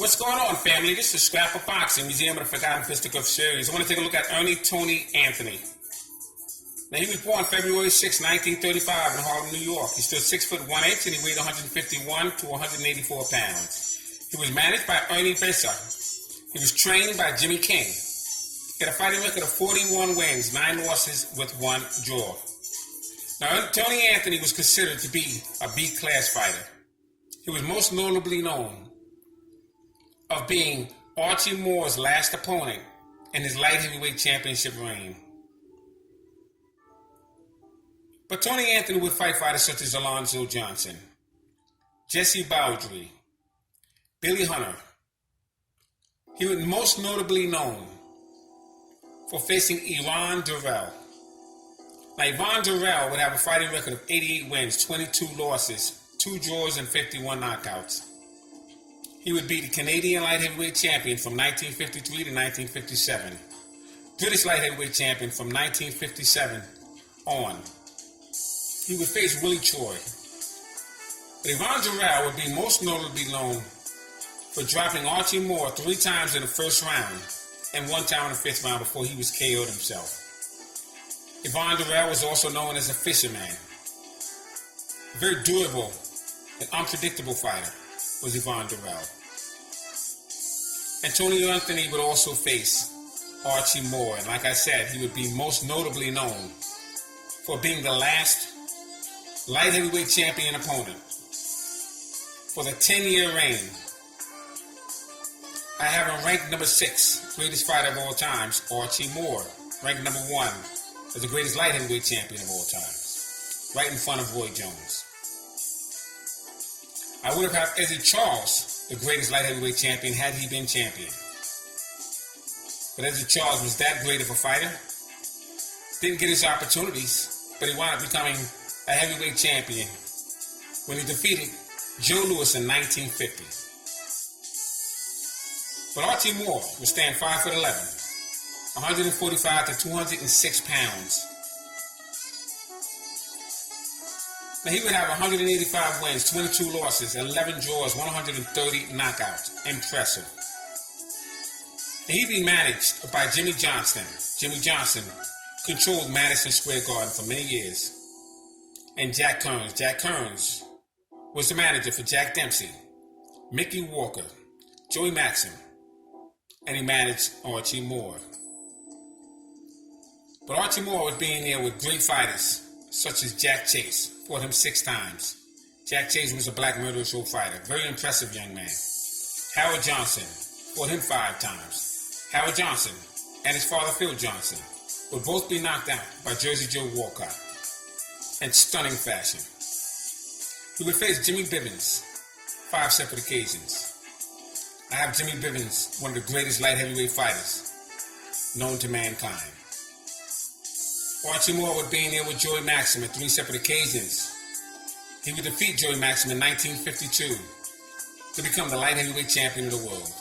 What's going on, family? This is Scrapbook Boxing, Museum of the Forgotten Fisticuffs series. I want to take a look at Ernie Tony Anthony. Now, he was born February 6, 1935 in Harlem, New York. He stood 6 foot 1 inch and he weighed 151 to 184 pounds. He was managed by Ernie Besser. He was trained by Jimmy King. He had a fighting record of 41 wins, 9 losses with 1 draw. Now, Tony Anthony was considered to be a B-class fighter. He was most notably known of being Archie Moore's last opponent in his light heavyweight championship reign. But Tony Anthony would fight fighters such as Alonzo Johnson, Jesse Bowdry, Billy Hunter. He was most notably known for facing Yvonne Durrell. Now, Yvonne Durrell would have a fighting record of 88 wins, 22 losses, 2 draws, and 51 knockouts. He would be the Canadian light heavyweight champion from 1953 to 1957, British light heavyweight champion from 1957 on. He would face Willie Choi. But Yvonne Durrell would be most notably known for dropping Archie Moore 3 times in the first round and 1 time in the 5th round before he was KO'd himself. Yvonne Durrell was also known as a fisherman. A very durable and unpredictable fighter was Yvonne Durrell. And Tony Anthony would also face Archie Moore. And like I said, he would be most notably known for being the last light heavyweight champion opponent for the 10-year reign. I have him ranked number 6, greatest fighter of all times, Archie Moore. Ranked number 1 as the greatest light heavyweight champion of all times, right in front of Roy Jones. I would have had Eddie Charles, the greatest light heavyweight champion, had he been champion. But Eddie Charles was that great of a fighter. Didn't get his opportunities, but he wound up becoming a heavyweight champion when he defeated Joe Louis in 1950. But Archie Moore would stand 5 foot 11, 145 to 206 pounds. Now, he would have 185 wins, 22 losses, 11 draws, 130 knockouts. Impressive. And he'd be managed by Jimmy Johnston. Jimmy Johnson controlled Madison Square Garden for many years. And Jack Kearns. Jack Kearns was the manager for Jack Dempsey, Mickey Walker, Joey Maxim, and he managed Archie Moore. But Archie Moore was being there with great fighters such as Jack Chase. Fought him 6 times. Jack Chase was a black murder show fighter. Very impressive young man. Howard Johnson fought him 5 times. Howard Johnson and his father Phil Johnson would both be knocked out by Jersey Joe Walcott in stunning fashion. He would face Jimmy Bivens 5 separate occasions. I have Jimmy Bivens, one of the greatest light heavyweight fighters known to mankind. Archie Moore would be in there with Joey Maxim at 3 separate occasions. He would defeat Joey Maxim in 1952 to become the light heavyweight champion of the world.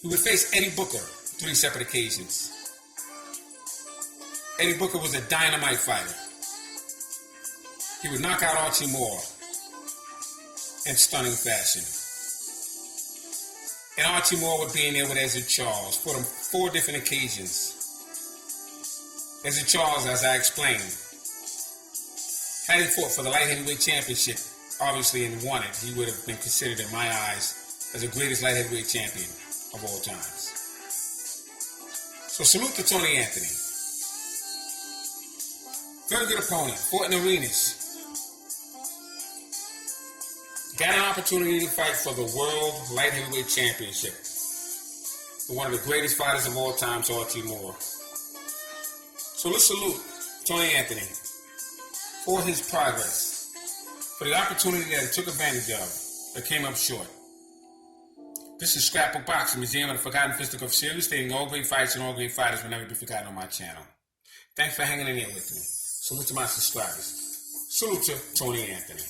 He would face Eddie Booker 3 separate occasions. Eddie Booker was a dynamite fighter. He would knock out Archie Moore in stunning fashion. And Archie Moore would be in there with Eddie Charles, fought him 4 different occasions. Eddie Charles, as I explained, had he fought for the light heavyweight championship, obviously, and won it, he would have been considered, in my eyes, as the greatest light heavyweight champion of all times. So salute to Tony Anthony. Very good opponent, fought in arenas. Got an opportunity to fight for the World Light Heavyweight Championship with one of the greatest fighters of all time, Archie Moore. So let's salute Tony Anthony for his progress, for the opportunity that he took advantage of that came up short. This is Scrapbook Boxing, Museum of the Forgotten Fisticuffs series, stating all great fights and all great fighters will never be forgotten on my channel. Thanks for hanging in here with me. Salute to my subscribers. Salute to Tony Anthony.